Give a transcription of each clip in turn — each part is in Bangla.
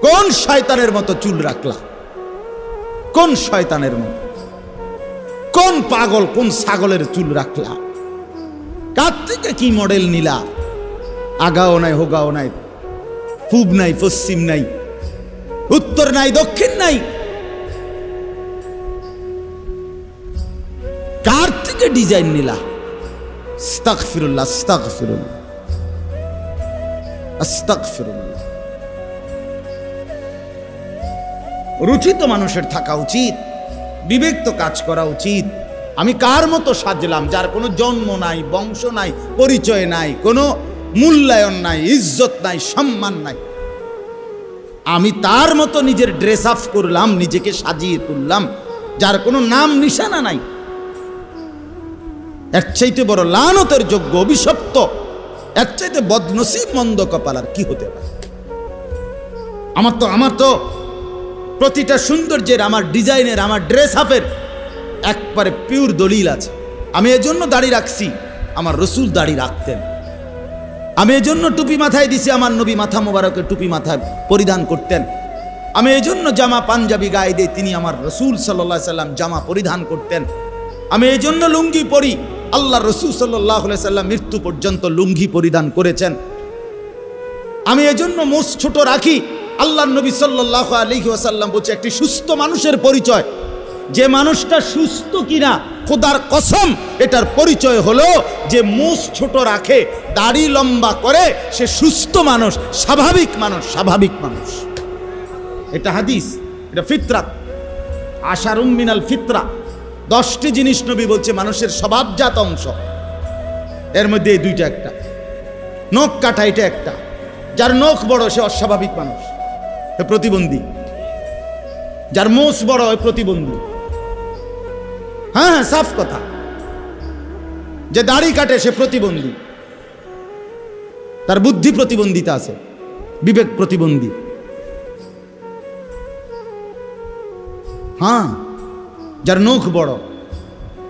কোন শয়তানের মতো চুল রাখলা? কোন শয়তানের মতো? কোন পাগল, কোন ছাগলের চুল রাখলা? কার থেকে কি মডেল নিলা? আগাও নাই, হোগাও নাই, পূব নাই, পশ্চিম নাই, উত্তর নাই, দক্ষিণ নাই। কার থেকে ডিজাইন নিলা? আস্তাগফিরুল্লাহ, আস্তাগফিরুল্লাহ, আস্তাগফিরুল্লাহ। রুচি তো মানুষের থাকা উচিত, বিবেক তো কাজ করা উচিত। আমি কার মতো সাজলাম, যার কোনো জন্ম নাই, বংশ নাই, পরিচয় নাই, কোনো মূল্যায়ন নাই, ইজ্জত নাই, সম্মান নাই। আমি তার মতো নিজের ড্রেস আপ করলাম, নিজেকে সাজিয়ে তুললাম, যার কোনো নাম নিশানা নাই। এর চাইতে বড় লানতের যোগ্য, অভিশপ্ত, এর চাইতে বদনসিব, মন্দ কপাল আর কি হতে পারে? আমার তো প্রতিটা সৌন্দর্যের, আমার ডিজাইনের, আমার ড্রেস আপের একবারে পিওর দলিল আছে। আমি এজন্য দাড়ি রাখছি, আমার রসুল দাড়ি রাখতেন। আমি এজন্য টুপি মাথায় দিছি, আমার নবী মাথা মোবারকের টুপি মাথায় পরিধান করতেন। আমি এজন্য জামা পাঞ্জাবি গায়ে দিই, তিনি আমার রসুল সাল্লাল্লাহু আলাইহি সাল্লাম জামা পরিধান করতেন। আমি এজন্য লুঙ্গি পরি, আল্লাহ রসুল সাল্লাল্লাহু আলাইহি সাল্লাম মৃত্যু পর্যন্ত লুঙ্গি পরিধান করেছেন। আমি এজন্য মোষ ছোট রাখি, আল্লাহ নবী সাল্লাল্লাহু আলাইহি ওয়াসাল্লাম বলছে একটি সুস্থ মানুষের পরিচয়, যে মানুষটা সুস্থ কিনা খোদার কসম এটার পরিচয় হলো যে মোষ ছোট রাখে, দাড়ি লম্বা করে, সে সুস্থ মানুষ, স্বাভাবিক মানুষ, স্বাভাবিক মানুষ। এটা হাদিস, এটা ফিতরাত, আশারুম মিনাল ফিতরা। 10টি জিনিস নবী বলছে মানুষের স্বভাবজাত অংশ, এর মধ্যে এই দুইটা একটা। নখ কাটা এটা একটা, যার নখ বড় সে অস্বাভাবিক মানুষ, সে প্রতিবন্ধী। যার মোষ বড় হয় প্রতিবন্ধী। হ্যাঁ, সাফ কথা। যে দাড়ি কাটে সে প্রতিবন্ধী, তার বুদ্ধি প্রতিবন্ধিতা আছে, বিবেক প্রতিবন্ধী। হ্যাঁ, যার নখ বড়,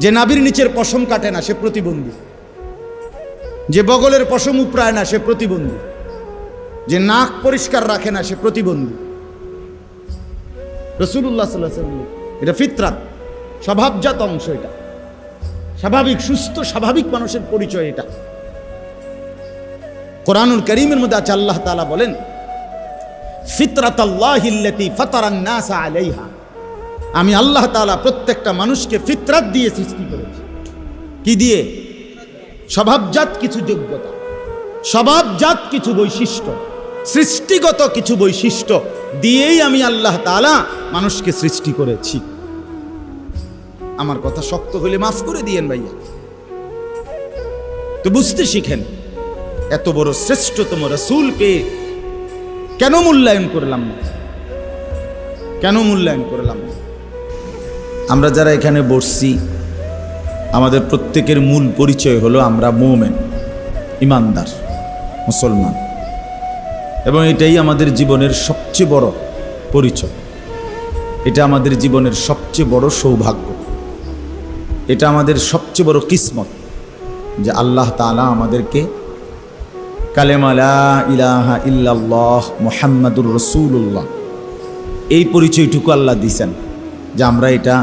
যে নাভির নিচের পশম কাটে না সে প্রতিবন্ধী, যে বগলের পশম উপড়ায় না সে প্রতিবন্ধী, যে নাক পরিষ্কার রাখে না সে প্রতিবন্ধী। রাসূলুল্লাহ সাল্লাল্লাহু আলাইহি ওয়াসাল্লাম, এটা ফিতরাত, স্বভাবজাত অংশ। এটা স্বাভাবিক, সুস্থ, স্বাভাবিক মানুষের পরিচয় এটা। কোরআনুল কারীমের মধ্যে আছে, আল্লাহ তাআলা বলেন ফিতরাতাল্লাহিল্লাতী ফাতারান নাস আলাইহা। আমি আল্লাহ তাআলা প্রত্যেকটা মানুষকে ফিতরাত দিয়ে সৃষ্টি করেছি। কি দিয়ে? স্বভাবজাত কিছু যোগ্যতা, স্বভাবজাত কিছু বৈশিষ্ট্য, সৃষ্টিগত কিছু বৈশিষ্ট্য দিয়েই আমি আল্লাহ তাআলা মানুষকে সৃষ্টি করেছি। আমার কথা শক্ত হলে মাফ করে দিয়েন ভাইয়া, তো বুঝতে শিখেন। এত বড় শ্রেষ্ঠতম রাসূল পেয়ে কেন মূল্যায়ন করলাম না? কেন মূল্যায়ন করলাম না? আমরা যারা এখানে বসছি, আমাদের প্রত্যেকের মূল পরিচয় হলো আমরা মুমিন, ইমানদার, মুসলমান, এবং এটাই আমাদের জীবনের সবচেয়ে বড় পরিচয়। এটা আমাদের জীবনের সবচেয়ে বড় সৌভাগ্য, এটা আমাদের সবচেয়ে বড় কিসমত যে আল্লাহ তাআলা আমাদেরকে কালেমা লা ইলাহা ইল্লাল্লাহ মুহাম্মাদুর রাসূলুল্লাহ এই পরিচয়টুকু আল্লাহ দিয়েছেন, যে আমরা এটা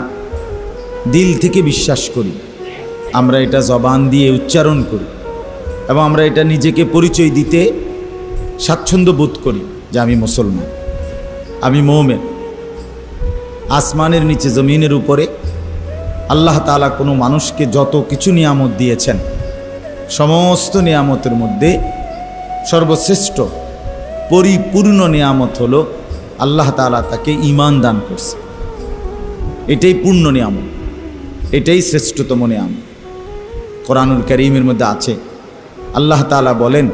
দিল থেকে বিশ্বাস করি, আমরা এটা জবান দিয়ে উচ্চারণ করি, এবং আমরা এটা নিজেকে পরিচয় দিতে স্বাচ্ছন্দ্য বোধ করি যে আমি মুসলমান, আমি মুমিন। আসমানের নিচে, জমিনের উপরে আল্লাহ তাআলা কোনো মানুষকে যত কিছু নিয়ামত দিয়েছেন, সমস্ত নিয়ামতের মধ্যে সর্বশ্রেষ্ঠ পরিপূর্ণ নিয়ামত হলো আল্লাহ তাআলা তাকে ঈমান দান করছে। এটাই পূর্ণ নিয়ামত, এটাই শ্রেষ্ঠতম নিয়ামত। কোরআনুল কারীমের মধ্যে আছে, আল্লাহ তাআলা বলেন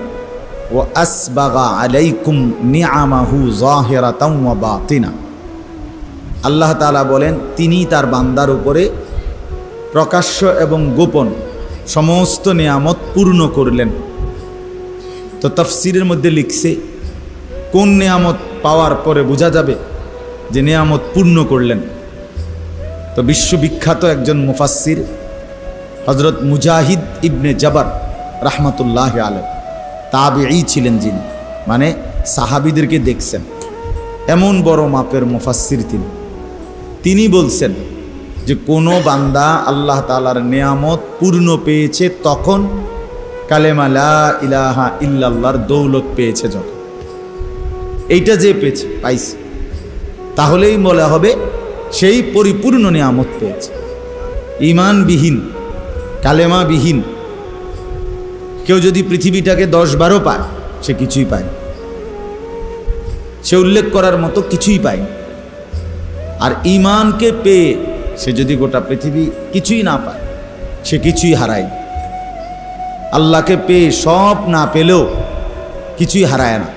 ওয়া আসবাগা আলাইকুম নিআমাহু যাহিরাতাও ওয়া বাতিনা। আল্লাহ তাআলা বলেন তিনি তার বান্দার উপরে প্রকাশ্য এবং গোপন সমস্ত নিয়ামত পূর্ণ করলেন। তো তাফসীরের মধ্যে লিখছে কোন নিয়ামত পাওয়ার পরে বোঝা যাবে যে নিয়ামত পূর্ণ করলেন। তো বিশ্ববিখ্যাত একজন মুফাসসির হযরত মুজাহিদ ইবনে জাবার রাহমাতুল্লাহি আলাইহি, তাবেঈ ছিলেন যিনি, মানে সাহাবীদেরকে দেখছেন, এমন বড় মাপের মুফাসসির তিনি বলছেন যে কোনো বান্দা আল্লাহ তাআলার নেয়ামত পূর্ণ পেয়েছে তখন কালেমা লা ইলাহা ইল্লাল্লাহর দৌলত পেয়েছে যখন। এইটা যে পাইছে তাহলেই বলা হবে সেই পরিপূর্ণ নেয়ামত পেয়েছে। ঈমানবিহীন, কালেমাবিহীন কেউ যদি পৃথিবীটাকে 10-12 পায়, সে কিছুই পায়, সে উল্লেখ করার মতো কিছুই পায়। আর ঈমানকে পেয়ে সে যদি গোটা পৃথিবী কিছুই না পায়, সে কিছুই হারায়। আল্লাহকে পেয়ে সব না পেলেও কিছুই হারায় না।